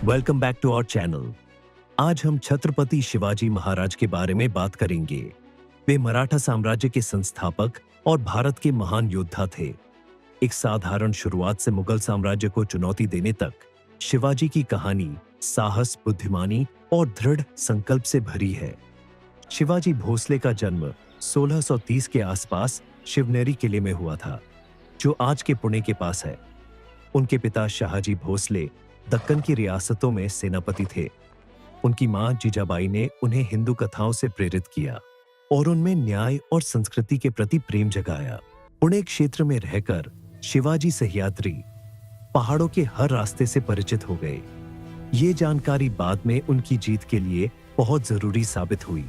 Welcome back to our channel. आज हम छत्रपति शिवाजी महाराज के बारे में बात करेंगे। वे मराठा साम्राज्य के संस्थापक और भारत के महान योद्धा थे। एक साधारण शुरुआत से मुगल साम्राज्य को चुनौती देने तक शिवाजी की कहानी साहस, बुद्धिमानी और दृढ़ संकल्प से भरी है। शिवाजी भोसले का जन्म 1630 के आसपास शिवनेरी किले में हुआ था, जो आज के पुणे के पास है। उनके पिता शाहजी भोसले दक्कन की रियासतों में सेनापति थे। उनकी मां जीजाबाई ने उन्हें हिंदू कथाओं से प्रेरित किया और उनमें न्याय और संस्कृति के प्रति प्रेम जगाया। पुणे क्षेत्र में रहकर शिवाजी सह्याद्री पहाड़ों के हर रास्ते से परिचित हो गए। ये जानकारी बाद में उनकी जीत के लिए बहुत जरूरी साबित हुई।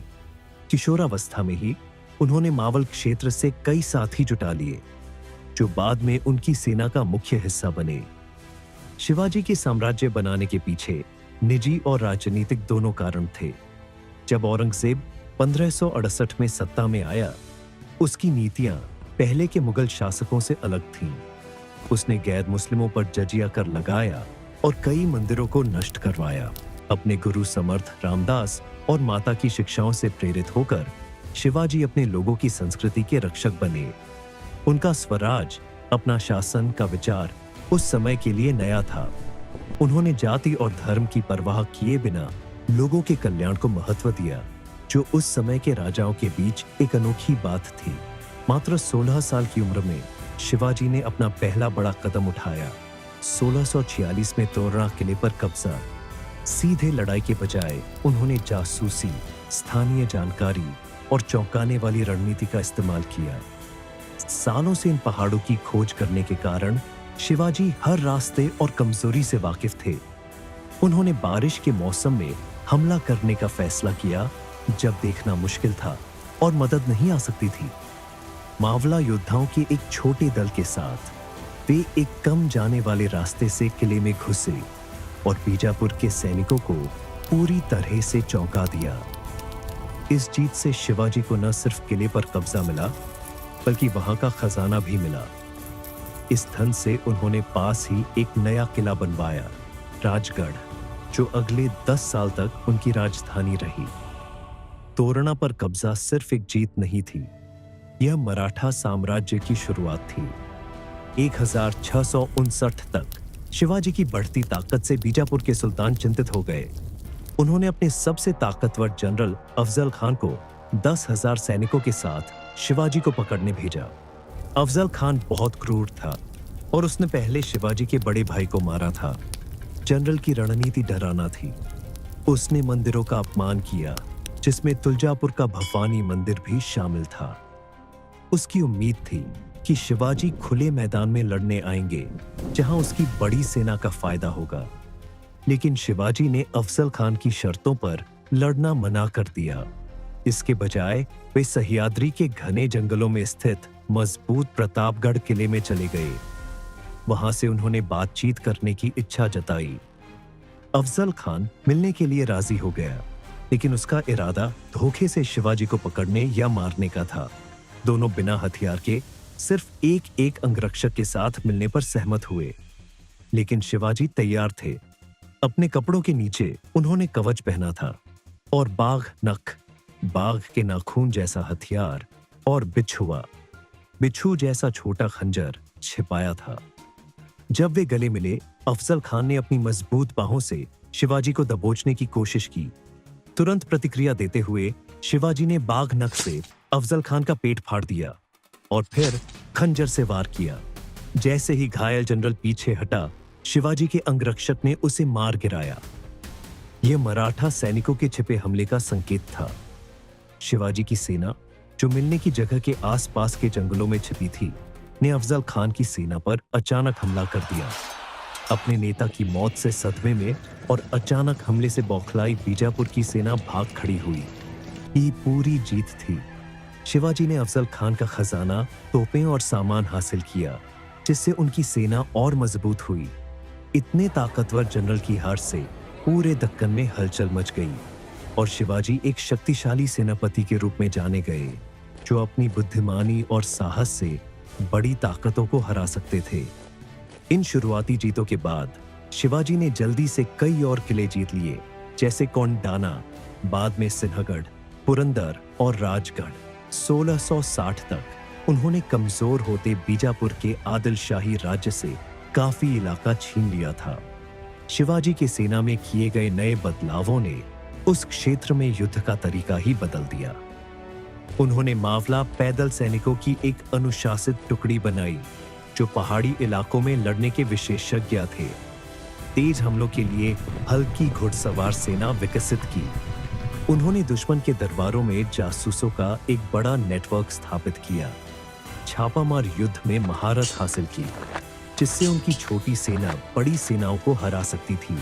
किशोरावस्था में ही उन्होंने मावल क्षेत्र से कई साथी जुटा लिए, जो बाद में उनकी सेना का मुख्य हिस्सा बने। शिवाजी के साम्राज्य बनाने के पीछे निजी और राजनीतिक दोनों कारण थे। जब औरंगजेब 1568 में सत्ता में आया, उसकी नीतियां पहले के मुगल शासकों से अलग थीं। उसने गैर मुस्लिमों पर जजिया कर लगाया और कई मंदिरों को नष्ट करवाया। अपने गुरु समर्थ रामदास और माता की शिक्षाओं से प्रेरित होकर शिवाजी अपने लोगों की संस्कृति के रक्षक बने। उनका स्वराज, अपना शासन का विचार उस समय के लिए नया था। उन्होंने जाति और धर्म की परवाह किए बिना लोगों के कल्याण को महत्व दिया, जो उस समय के राजाओं के बीच एक अनोखी बात थी। मात्र 16 साल की उम्र में शिवाजी ने अपना पहला बड़ा कदम उठाया। 1646 में तोरणा किले पर कब्जा। सीधे लड़ाई के बजाय उन्होंने जासूसी, स्थानीय जानकारी और चौंकाने वाली रणनीति का इस्तेमाल किया। सालों से इन पहाड़ों की खोज करने के कारण शिवाजी हर रास्ते और कमजोरी से वाकिफ थे। उन्होंने बारिश के मौसम में हमला करने का फैसला किया, जब देखना मुश्किल था और मदद नहीं आ सकती थी। मावला योद्धाओं के एक छोटे दल के साथ वे एक कम जाने वाले रास्ते से किले में घुसे और बीजापुर के सैनिकों को पूरी तरह से चौंका दिया। इस जीत से शिवाजी को न सिर्फ किले पर कब्जा मिला, बल्कि वहां का खजाना भी मिला। इस धन से उन्होंने पास ही एक नया किला बनवाया, राजगढ़, जो अगले 10 साल तक उनकी राजधानी रही। तोरणा पर कब्जा सिर्फ एक जीत नहीं थी, यह मराठा साम्राज्य की शुरुआत थी। 1659 तक शिवाजी की बढ़ती ताकत से बीजापुर के सुल्तान चिंतित हो गए। उन्होंने अपने सबसे ताकतवर जनरल अफजल खान को 10,000 सैनिकों के साथ शिवाजी को पकड़ने भेजा। अफजल खान बहुत क्रूर था और उसने पहले शिवाजी के बड़े भाई को मारा था। जनरल की रणनीति डराना थी। उसने मंदिरों का अपमान किया, जिसमें तुलजापुर का भवानी मंदिर भी शामिल था। उसकी उम्मीद थी कि शिवाजी खुले मैदान में लड़ने आएंगे, जहां उसकी बड़ी सेना का फायदा होगा। लेकिन शिवाजी ने अफजल खान की शर्तों पर लड़ना मना कर दिया। इसके बजाय वे सह्याद्री के घने जंगलों में स्थित मजबूत प्रतापगढ़ किले में चले गए। वहां से उन्होंने बातचीत करने की इच्छा जताई। अफजल खान मिलने के लिए राजी हो गया, लेकिन उसका इरादा धोखे से शिवाजी को पकड़ने या मारने का था। दोनों बिना हथियार के सिर्फ एक अंगरक्षक के साथ मिलने पर सहमत हुए, लेकिन शिवाजी तैयार थे। अपने कपड़ों के नीचे उन्होंने कवच पहना था और बाघ के नाखून जैसा हथियार और बिच्छू जैसा छोटा खंजर छिपाया था। जब वे गले मिले, अफजल खान ने अपनी मजबूत बाहों से शिवाजी को दबोचने की कोशिश की। तुरंत प्रतिक्रिया देते हुए शिवाजी ने बाघ नख से अफजल खान का पेट फाड़ दिया और फिर खंजर से वार किया। जैसे ही घायल जनरल पीछे हटा, शिवाजी के अंगरक्षक ने उसे मार गिराया। यह मराठा सैनिकों के छिपे हमले का संकेत था। शिवाजी की सेना, जो मिलने की जगह के आसपास के जंगलों में छिपी थी, ने अफजल खान की सेना पर अचानक हमला कर दिया। अपने नेता की मौत से सदमे में और अचानक हमले से बौखलाई बीजापुर की सेना भाग खड़ी हुई। ये पूरी जीत थी। शिवाजी ने अफजल खान का खजाना, तोपें और सामान हासिल किया, जिससे उनकी सेना और मजबूत हुई। इतने ताकतवर जनरल की हार से पूरे दक्कन में हलचल मच गई और शिवाजी एक शक्तिशाली सेनापति के रूप में जाने गए, जो अपनी बुद्धिमानी और साहस से बड़ी ताकतों को हरा सकते थे। इन शुरुआती जीतों के बाद शिवाजी ने जल्दी से कई और किले जीत लिए, जैसे कोंडाना, बाद में सिन्हगढ़, पुरंदर और राजगढ़। 1660 तक उन्होंने कमजोर होते बीजापुर के आदिल शाही राज्य से काफी इलाका छीन लिया था। शिवाजी की सेना में किए गए नए बदलावों ने उस क्षेत्र में युद्ध का तरीका ही बदल दिया। उन्होंने मावला पैदल सैनिकों की एक अनुशासित टुकड़ी बनाई, जो पहाड़ी इलाकों में लड़ने के विशेषज्ञ थे। तेज हमलों के लिए हल्की घुड़सवार सेना विकसित की। उन्होंने दुश्मन के दरबारों में जासूसों का एक बड़ा नेटवर्क स्थापित किया। छापामार युद्ध में महारत हासिल की, जिससे उनकी छोटी सेना बड़ी सेनाओं को हरा सकती थी।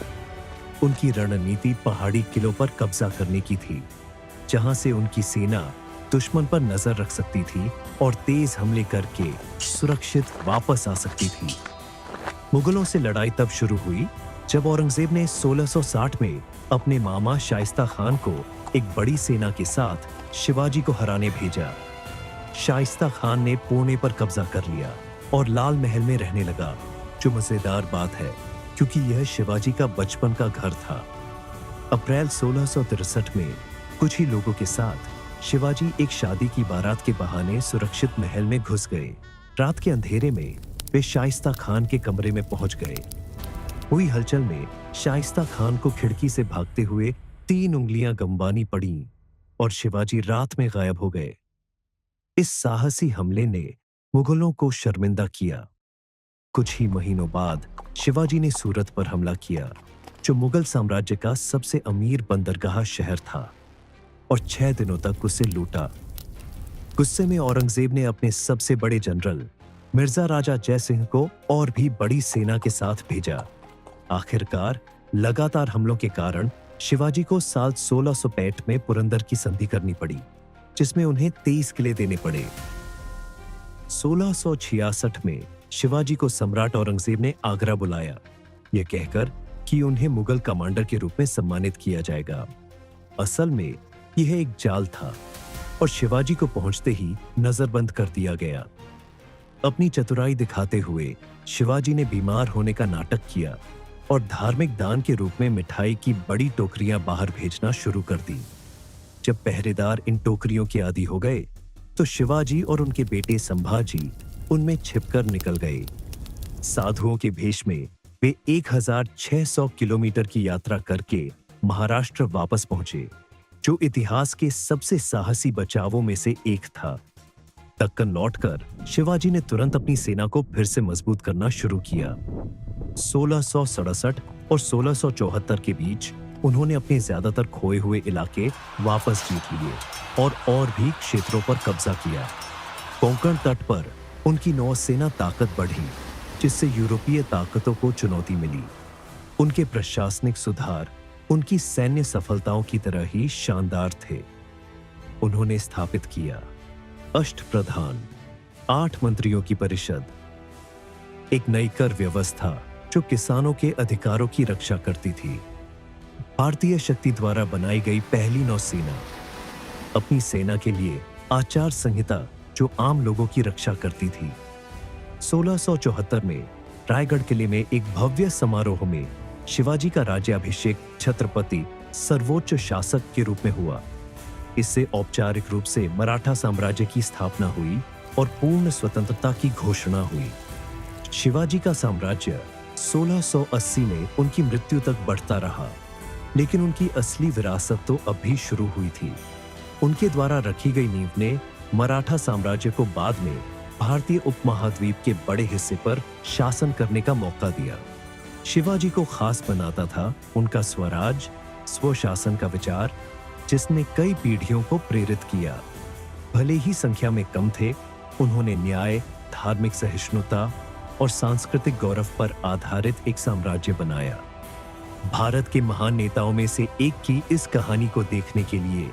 उनकी रणनीति पहाड़ी किलों पर कब्जा करने की थी, जहां से उनकी सेना दुश्मन पर नजर रख सकती थी और तेज हमले करके सुरक्षित वापस आ सकती थी। मुगलों से लड़ाई तब शुरू हुई जब औरंगजेब ने 1660 में अपने मामा शाइस्ता खान को एक बड़ी सेना के साथ शिवाजी को हराने भेजा। शाइस्ता खान ने पुणे पर कब्जा कर लिया और लाल महल में रहने लगा, जो मजेदार बात है क्योंकि यह शिवाजी का बचपन का घर था। अप्रैल 1663 में कुछ ही लोगों के साथ शिवाजी एक शादी की बारात के बहाने सुरक्षित महल में घुस गए। रात के अंधेरे में वे शाइस्ता खान के कमरे में पहुंच गए। हुई हलचल में शाइस्ता खान को खिड़की से भागते हुए 3 उंगलियां गंवानी पड़ीं और शिवाजी रात में गायब हो गए। इस साहसी हमले ने मुगलों को शर्मिंदा किया। कुछ ही महीनों बाद शिवाजी ने सूरत पर हमला किया, जो मुगल साम्राज्य का सबसे अमीर बंदरगाह शहर था, और 6 दिनों तक उसे लूटा। गुस्से में औरंगजेब ने अपने सबसे बड़े जनरल मिर्जा राजा जय सिंह को और भी बड़ी सेना के साथ भेजा। आखिरकार लगातार हमलों के कारण शिवाजी को साल 1665 में पुरंदर की संधि करनी पड़ी, जिसमें उन्हें 23 किले देने पड़े। 1666 में शिवाजी को सम्राट औरंगजेब ने आगरा बुलाया, यह कहकर कि उन्हें मुगल कमांडर के रूप में सम्मानित किया जाएगा। असल में यह एक जाल था और शिवाजी को पहुंचते ही नजरबंद कर दिया गया। अपनी चतुराई दिखाते हुए शिवाजी ने बीमार होने का नाटक किया और धार्मिक दान के रूप में मिठाई की बड़ी टोकरियां बाहर भेजना शुरू कर दी। जब पहरेदार इन टोकरियों के आदी हो गए तो शिवाजी और उनके बेटे संभाजी उनमें छिपकर निकल गए। साधुओं के भेष में वे 1600 किलोमीटर की यात्रा करके महाराष्ट्र वापस पहुंचे, जो इतिहास के सबसे साहसी बचावों में से एक था। दक्कन लौटकर शिवाजी ने तुरंत अपनी सेना को फिर से मजबूत करना शुरू किया। 1667 और 1674 के बीच उन्होंने अपने ज्यादातर खोए हुए इलाके वापस जीत लिए और भी क्षेत्रों पर कब्जा किया। कोंकण तट पर उनकी नौसेना ताकत बढ़ी, जिससे यूरोपीय ताकतों को चुनौती मिली। उनके प्रशासनिक सुधार उनकी सैन्य सफलताओं की तरह ही शानदार थे। उन्होंने स्थापित किया अष्टप्रधान, 8 मंत्रियों की परिषद, एक नई कर व्यवस्था जो किसानों के अधिकारों की रक्षा करती थी, भारतीय शक्ति द्वारा बनाई गई पहली नौसेना, अपनी सेना के लिए आचार संहिता जो आम लोगों की रक्षा करती थी। 1674 में रायगढ़ किले में एक भव्य समारोह में शिवाजी का राज्याभिषेक छत्रपति सर्वोच्च शासक के रूप में हुआ। इससे औपचारिक रूप से मराठा साम्राज्य की स्थापना हुई और पूर्ण स्वतंत्रता की घोषणा हुई। शिवाजी का साम्राज्य 1680 में उनकी मृत्यु तक बढ़ता रहा, लेकिन उनकी असली विरासत तो अभी शुरू हुई थी। उनके द्वारा रखी गई नींव ने मराठा साम्राज्य को बाद में भारतीय उपमहाद्वीप के बड़े हिस्से पर शासन करने का मौका दिया। शिवाजी को खास बनाता था उनका स्वराज, स्वशासन का विचार, जिसने कई पीढ़ियों को प्रेरित किया। भले ही संख्या में कम थे, उन्होंने न्याय, धार्मिक सहिष्णुता और सांस्कृतिक गौरव पर आधारित एक साम्राज्य बनाया। भारत के महान नेताओं में से एक की इस कहानी को देखने के लिए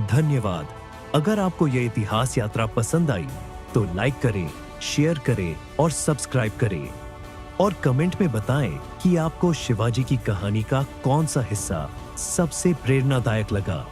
धन्यवाद। अगर आपको यह इतिहास यात्रा पसंद आई तो लाइक करें, शेयर करें और सब्सक्राइब करें, और कमेंट में बताएं कि आपको शिवाजी की कहानी का कौन सा हिस्सा सबसे प्रेरणादायक लगा।